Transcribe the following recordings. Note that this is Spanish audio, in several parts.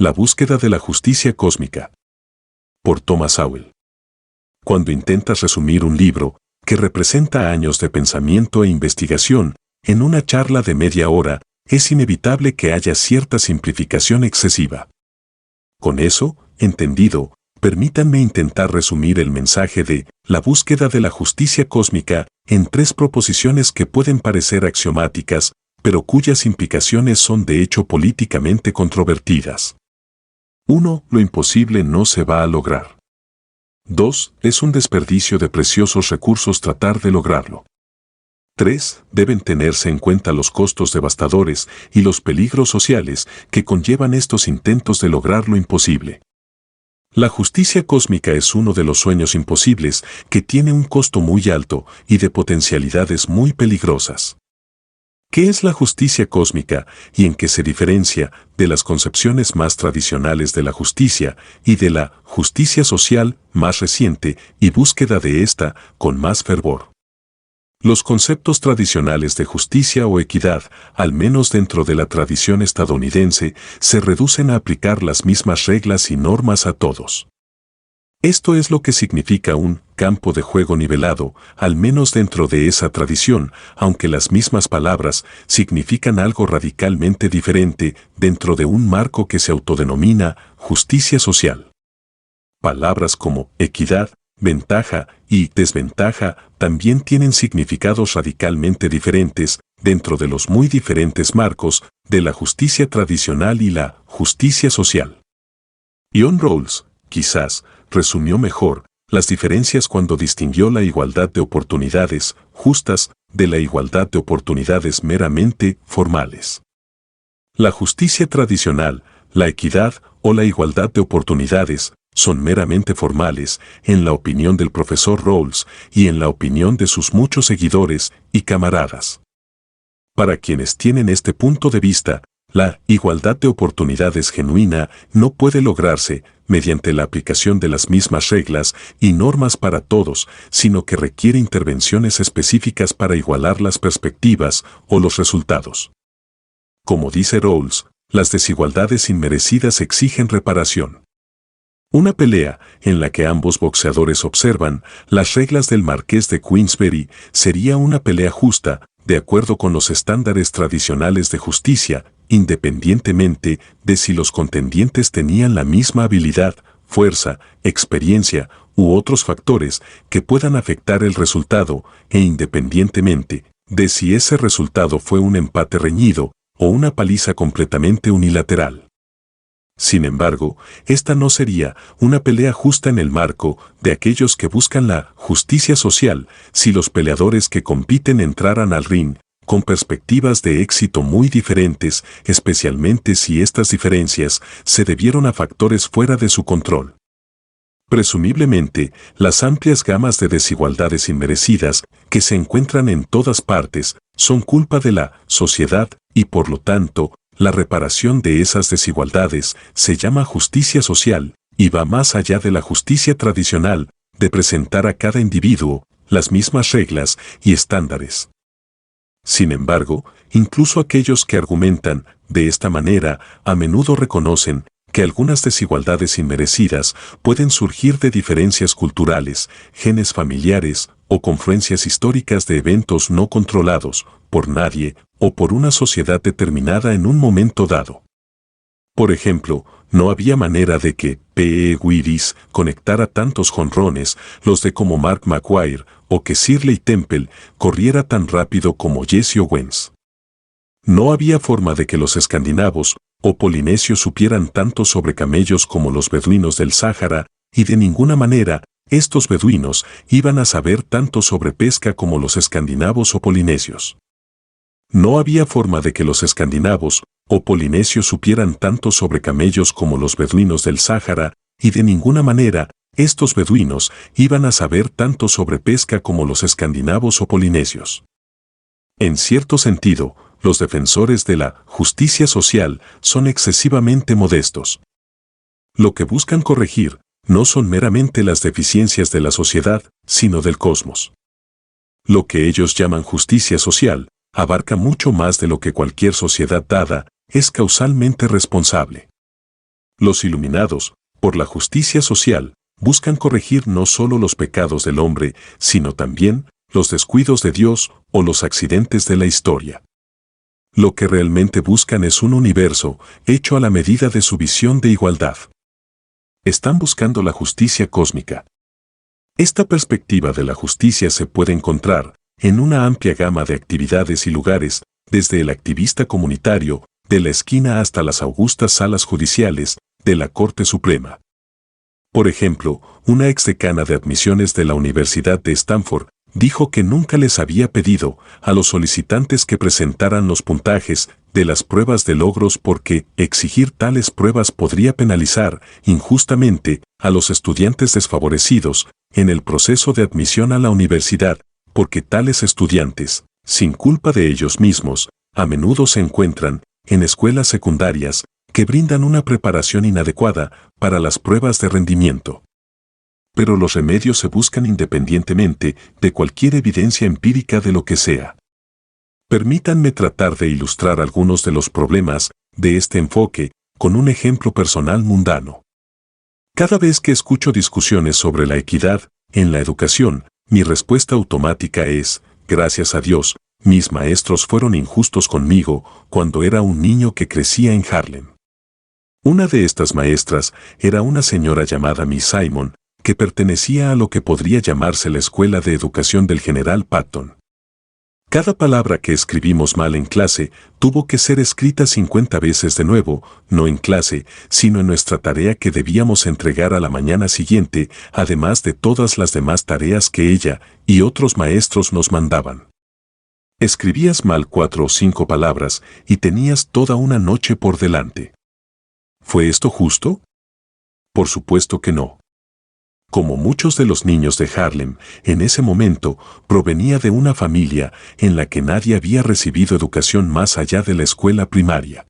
La búsqueda de la justicia cósmica. Por Thomas Sowell. Cuando intentas resumir un libro, que representa años de pensamiento e investigación, en una charla de media hora, es inevitable que haya cierta simplificación excesiva. Con eso, entendido, permítanme intentar resumir el mensaje de la búsqueda de la justicia cósmica en 3 proposiciones que pueden parecer axiomáticas, pero cuyas implicaciones son de hecho políticamente controvertidas. 1. Lo imposible no se va a lograr. 2. Es un desperdicio de preciosos recursos tratar de lograrlo. 3. Deben tenerse en cuenta los costos devastadores y los peligros sociales que conllevan estos intentos de lograr lo imposible. La justicia cósmica es uno de los sueños imposibles que tiene un costo muy alto y de potencialidades muy peligrosas. ¿Qué es la justicia cósmica y en qué se diferencia de las concepciones más tradicionales de la justicia y de la justicia social más reciente y búsqueda de esta con más fervor? Los conceptos tradicionales de justicia o equidad, al menos dentro de la tradición estadounidense, se reducen a aplicar las mismas reglas y normas a todos. Esto es lo que significa un campo de juego nivelado, al menos dentro de esa tradición, aunque las mismas palabras significan algo radicalmente diferente dentro de un marco que se autodenomina justicia social. Palabras como equidad, ventaja y desventaja también tienen significados radicalmente diferentes dentro de los muy diferentes marcos de la justicia tradicional y la justicia social. John Rawls, quizás, resumió mejor las diferencias cuando distinguió la igualdad de oportunidades justas de la igualdad de oportunidades meramente formales. La justicia tradicional, la equidad o la igualdad de oportunidades son meramente formales, en la opinión del profesor Rawls y en la opinión de sus muchos seguidores y camaradas. Para quienes tienen este punto de vista, la igualdad de oportunidades genuina no puede lograrse mediante la aplicación de las mismas reglas y normas para todos, sino que requiere intervenciones específicas para igualar las perspectivas o los resultados. Como dice Rawls, las desigualdades inmerecidas exigen reparación. Una pelea en la que ambos boxeadores observan las reglas del Marqués de Queensberry sería una pelea justa, de acuerdo con los estándares tradicionales de justicia, independientemente de si los contendientes tenían la misma habilidad, fuerza, experiencia u otros factores que puedan afectar el resultado, e independientemente de si ese resultado fue un empate reñido o una paliza completamente unilateral. Sin embargo, esta no sería una pelea justa en el marco de aquellos que buscan la justicia social si los peleadores que compiten entraran al ring con perspectivas de éxito muy diferentes, especialmente si estas diferencias se debieron a factores fuera de su control. Presumiblemente, las amplias gamas de desigualdades inmerecidas que se encuentran en todas partes son culpa de la sociedad y, por lo tanto, la reparación de esas desigualdades se llama justicia social y va más allá de la justicia tradicional de presentar a cada individuo las mismas reglas y estándares. Sin embargo, incluso aquellos que argumentan de esta manera a menudo reconocen que algunas desigualdades inmerecidas pueden surgir de diferencias culturales, genes familiares o confluencias históricas de eventos no controlados por nadie o por una sociedad determinada en un momento dado. Por ejemplo, no había manera de que P.E. Willis conectara tantos jonrones, los de como Mark McGwire, o que Shirley Temple corriera tan rápido como Jesse Owens. No había forma de que los escandinavos o polinesios supieran tanto sobre camellos como los beduinos del Sáhara, y de ninguna manera estos beduinos iban a saber tanto sobre pesca como los escandinavos o polinesios. No había forma de que los escandinavos o polinesios supieran tanto sobre camellos como los beduinos del Sáhara, y de ninguna manera estos beduinos iban a saber tanto sobre pesca como los escandinavos o polinesios. En cierto sentido, los defensores de la justicia social son excesivamente modestos. Lo que buscan corregir no son meramente las deficiencias de la sociedad, sino del cosmos. Lo que ellos llaman justicia social abarca mucho más de lo que cualquier sociedad dada es causalmente responsable. Los iluminados, por la justicia social, buscan corregir no solo los pecados del hombre, sino también los descuidos de Dios o los accidentes de la historia. Lo que realmente buscan es un universo hecho a la medida de su visión de igualdad. Están buscando la justicia cósmica. Esta perspectiva de la justicia se puede encontrar en una amplia gama de actividades y lugares, desde el activista comunitario, de la esquina hasta las augustas salas judiciales de la Corte Suprema. Por ejemplo, una exdecana de admisiones de la Universidad de Stanford dijo que nunca les había pedido a los solicitantes que presentaran los puntajes de las pruebas de logros porque exigir tales pruebas podría penalizar injustamente a los estudiantes desfavorecidos en el proceso de admisión a la universidad, porque tales estudiantes, sin culpa de ellos mismos, a menudo se encuentran en escuelas secundarias que brindan una preparación inadecuada para las pruebas de rendimiento. Pero los remedios se buscan independientemente de cualquier evidencia empírica de lo que sea. Permítanme tratar de ilustrar algunos de los problemas de este enfoque con un ejemplo personal mundano. Cada vez que escucho discusiones sobre la equidad en la educación, mi respuesta automática es, gracias a Dios, mis maestros fueron injustos conmigo cuando era un niño que crecía en Harlem. Una de estas maestras era una señora llamada Miss Simon, que pertenecía a lo que podría llamarse la Escuela de Educación del General Patton. Cada palabra que escribimos mal en clase tuvo que ser escrita 50 veces de nuevo, no en clase, sino en nuestra tarea que debíamos entregar a la mañana siguiente, además de todas las demás tareas que ella y otros maestros nos mandaban. Escribías mal 4 o 5 palabras y tenías toda una noche por delante. ¿Fue esto justo? Por supuesto que no. Como muchos de los niños de Harlem, en ese momento provenía de una familia en la que nadie había recibido educación más allá de la escuela primaria.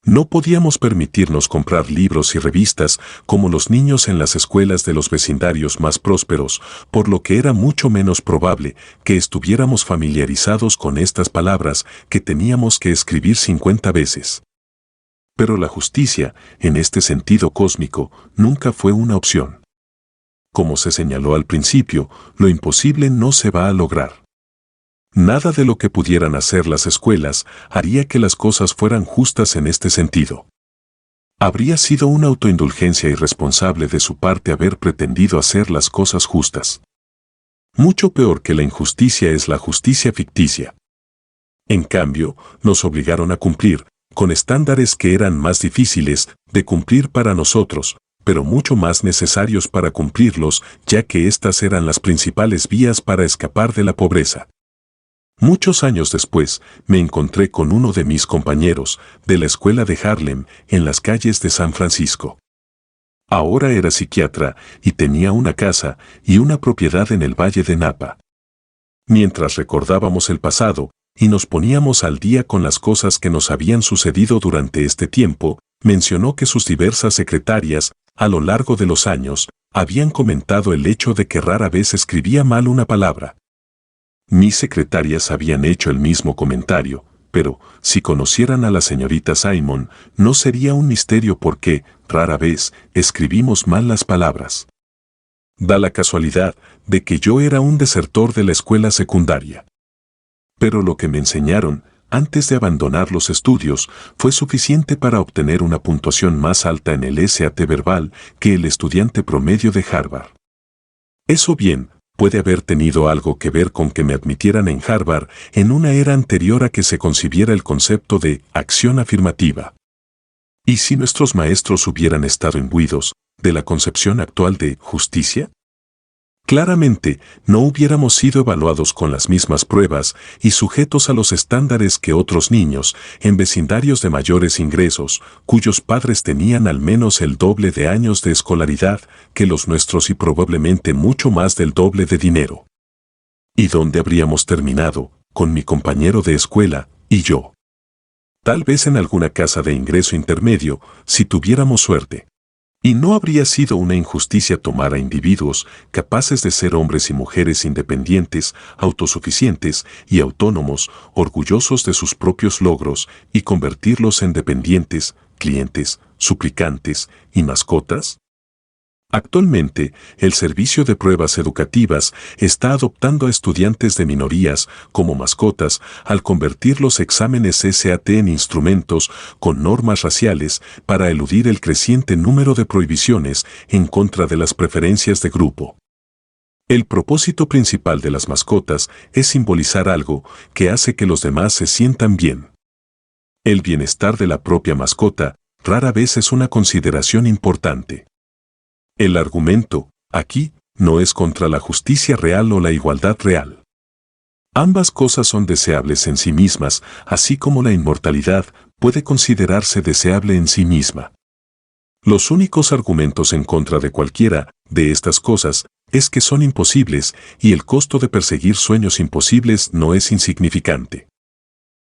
No podíamos permitirnos comprar libros y revistas como los niños en las escuelas de los vecindarios más prósperos, por lo que era mucho menos probable que estuviéramos familiarizados con estas palabras que teníamos que escribir 50 veces. Pero la justicia, en este sentido cósmico, nunca fue una opción. Como se señaló al principio, lo imposible no se va a lograr. Nada de lo que pudieran hacer las escuelas haría que las cosas fueran justas en este sentido. Habría sido una autoindulgencia irresponsable de su parte haber pretendido hacer las cosas justas. Mucho peor que la injusticia es la justicia ficticia. En cambio, nos obligaron a cumplir con estándares que eran más difíciles de cumplir para nosotros, pero mucho más necesarios para cumplirlos, ya que estas eran las principales vías para escapar de la pobreza. Muchos años después, me encontré con uno de mis compañeros de la escuela de Harlem en las calles de San Francisco. Ahora era psiquiatra y tenía una casa y una propiedad en el Valle de Napa. Mientras recordábamos el pasado y nos poníamos al día con las cosas que nos habían sucedido durante este tiempo, mencionó que sus diversas secretarias, a lo largo de los años, habían comentado el hecho de que rara vez escribía mal una palabra. Mis secretarias habían hecho el mismo comentario, pero si conocieran a la señorita Simon, no sería un misterio por qué, rara vez, escribimos mal las palabras. Da la casualidad de que yo era un desertor de la escuela secundaria. Pero lo que me enseñaron, antes de abandonar los estudios, fue suficiente para obtener una puntuación más alta en el SAT verbal que el estudiante promedio de Harvard. Eso bien, puede haber tenido algo que ver con que me admitieran en Harvard en una era anterior a que se concibiera el concepto de acción afirmativa. ¿Y si nuestros maestros hubieran estado imbuidos de la concepción actual de justicia? Claramente, no hubiéramos sido evaluados con las mismas pruebas y sujetos a los estándares que otros niños en vecindarios de mayores ingresos, cuyos padres tenían al menos el doble de años de escolaridad que los nuestros y probablemente mucho más del doble de dinero. ¿Y dónde habríamos terminado, con mi compañero de escuela y yo? Tal vez en alguna casa de ingreso intermedio, si tuviéramos suerte. Y no habría sido una injusticia tomar a individuos capaces de ser hombres y mujeres independientes, autosuficientes y autónomos, orgullosos de sus propios logros, y convertirlos en dependientes, clientes, suplicantes y mascotas? Actualmente, el Servicio de Pruebas Educativas está adoptando a estudiantes de minorías como mascotas al convertir los exámenes SAT en instrumentos con normas raciales para eludir el creciente número de prohibiciones en contra de las preferencias de grupo. El propósito principal de las mascotas es simbolizar algo que hace que los demás se sientan bien. El bienestar de la propia mascota rara vez es una consideración importante. El argumento, aquí, no es contra la justicia real o la igualdad real. Ambas cosas son deseables en sí mismas, así como la inmortalidad puede considerarse deseable en sí misma. Los únicos argumentos en contra de cualquiera de estas cosas es que son imposibles y el costo de perseguir sueños imposibles no es insignificante.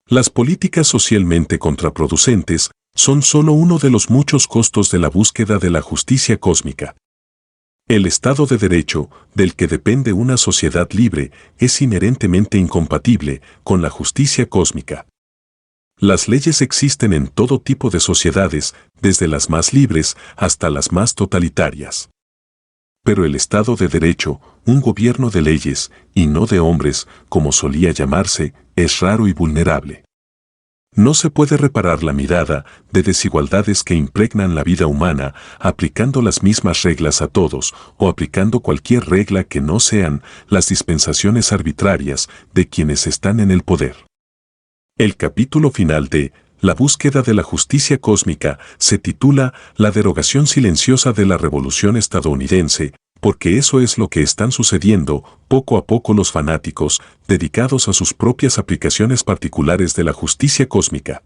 Las políticas socialmente contraproducentes son solo uno de los muchos costos de la búsqueda de la justicia cósmica. El Estado de Derecho, del que depende una sociedad libre, es inherentemente incompatible con la justicia cósmica. Las leyes existen en todo tipo de sociedades, desde las más libres hasta las más totalitarias. Pero el Estado de Derecho, un gobierno de leyes, y no de hombres, como solía llamarse, es raro y vulnerable. No se puede reparar la mirada de desigualdades que impregnan la vida humana aplicando las mismas reglas a todos o aplicando cualquier regla que no sean las dispensaciones arbitrarias de quienes están en el poder. El capítulo final de La búsqueda de la justicia cósmica se titula La derogación silenciosa de la Revolución estadounidense, porque eso es lo que están sucediendo poco a poco los fanáticos dedicados a sus propias aplicaciones particulares de la justicia cósmica.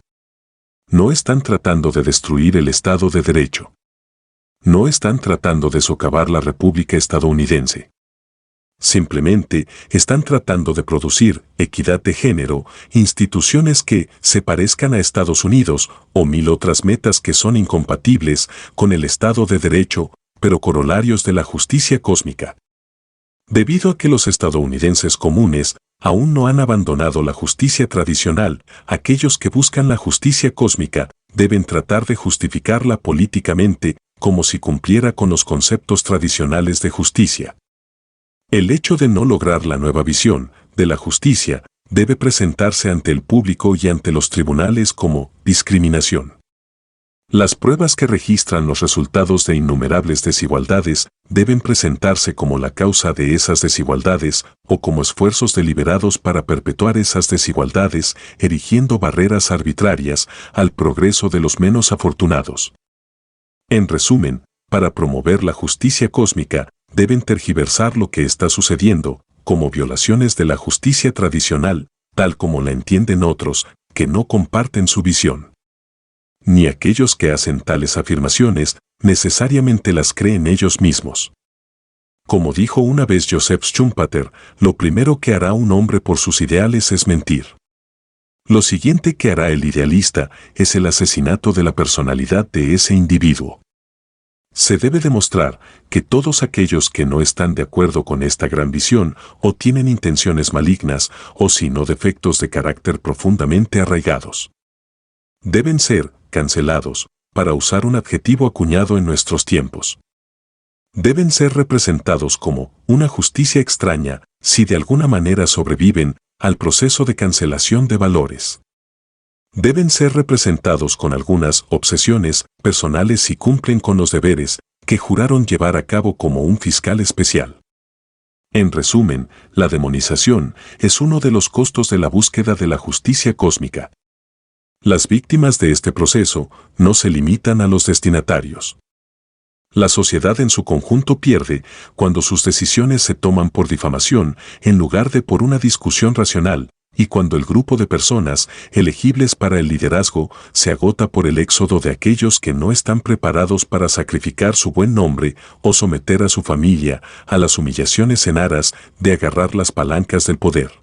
No están tratando de destruir el Estado de Derecho. No están tratando de socavar la República estadounidense. Simplemente están tratando de producir equidad de género, instituciones que se parezcan a Estados Unidos o mil otras metas que son incompatibles con el Estado de Derecho, pero corolarios de la justicia cósmica. Debido a que los estadounidenses comunes aún no han abandonado la justicia tradicional, aquellos que buscan la justicia cósmica deben tratar de justificarla políticamente como si cumpliera con los conceptos tradicionales de justicia. El hecho de no lograr la nueva visión de la justicia debe presentarse ante el público y ante los tribunales como discriminación. Las pruebas que registran los resultados de innumerables desigualdades deben presentarse como la causa de esas desigualdades o como esfuerzos deliberados para perpetuar esas desigualdades, erigiendo barreras arbitrarias al progreso de los menos afortunados. En resumen, para promover la justicia cósmica, deben tergiversar lo que está sucediendo, como violaciones de la justicia tradicional, tal como la entienden otros, que no comparten su visión. Ni aquellos que hacen tales afirmaciones necesariamente las creen ellos mismos. Como dijo una vez Joseph Schumpeter, lo primero que hará un hombre por sus ideales es mentir. Lo siguiente que hará el idealista es el asesinato de la personalidad de ese individuo. Se debe demostrar que todos aquellos que no están de acuerdo con esta gran visión o tienen intenciones malignas o sino defectos de carácter profundamente arraigados, deben ser cancelados, para usar un adjetivo acuñado en nuestros tiempos. Deben ser representados como una justicia extraña si de alguna manera sobreviven al proceso de cancelación de valores. Deben ser representados con algunas obsesiones personales si cumplen con los deberes que juraron llevar a cabo como un fiscal especial. En resumen, la demonización es uno de los costos de la búsqueda de la justicia cósmica. Las víctimas de este proceso no se limitan a los destinatarios. La sociedad en su conjunto pierde cuando sus decisiones se toman por difamación en lugar de por una discusión racional, y cuando el grupo de personas elegibles para el liderazgo se agota por el éxodo de aquellos que no están preparados para sacrificar su buen nombre o someter a su familia a las humillaciones en aras de agarrar las palancas del poder.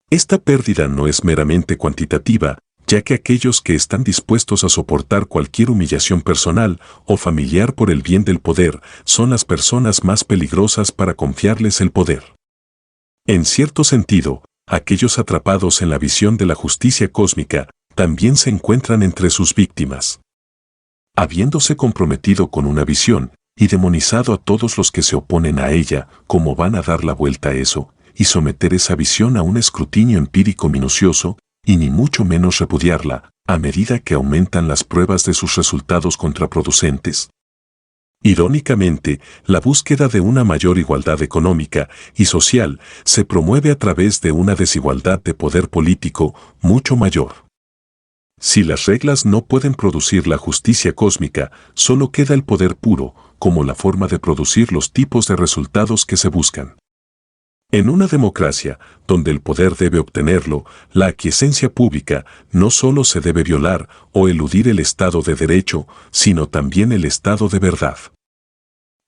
Esta pérdida no es meramente cuantitativa, ya que aquellos que están dispuestos a soportar cualquier humillación personal o familiar por el bien del poder son las personas más peligrosas para confiarles el poder. En cierto sentido, aquellos atrapados en la visión de la justicia cósmica también se encuentran entre sus víctimas. habiéndose comprometido con una visión y demonizado a todos los que se oponen a ella, ¿cómo van a dar la vuelta a eso y someter esa visión a un escrutinio empírico minucioso y ni mucho menos repudiarla a medida que aumentan las pruebas de sus resultados contraproducentes? Irónicamente, la búsqueda de una mayor igualdad económica y social se promueve a través de una desigualdad de poder político mucho mayor. Si las reglas no pueden producir la justicia cósmica, solo queda el poder puro, como la forma de producir los tipos de resultados que se buscan. En una democracia, donde el poder debe obtenerlo, la aquiescencia pública no solo se debe violar o eludir el Estado de Derecho, sino también el Estado de verdad.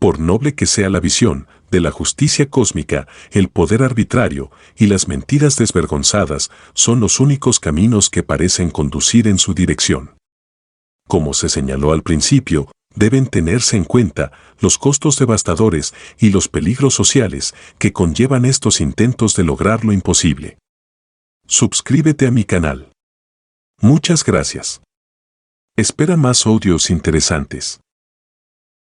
Por noble que sea la visión de la justicia cósmica, el poder arbitrario y las mentiras desvergonzadas son los únicos caminos que parecen conducir en su dirección. Como se señaló al principio, deben tenerse en cuenta los costos devastadores y los peligros sociales que conllevan estos intentos de lograr lo imposible. Suscríbete a mi canal. Muchas gracias. Espera más audios interesantes.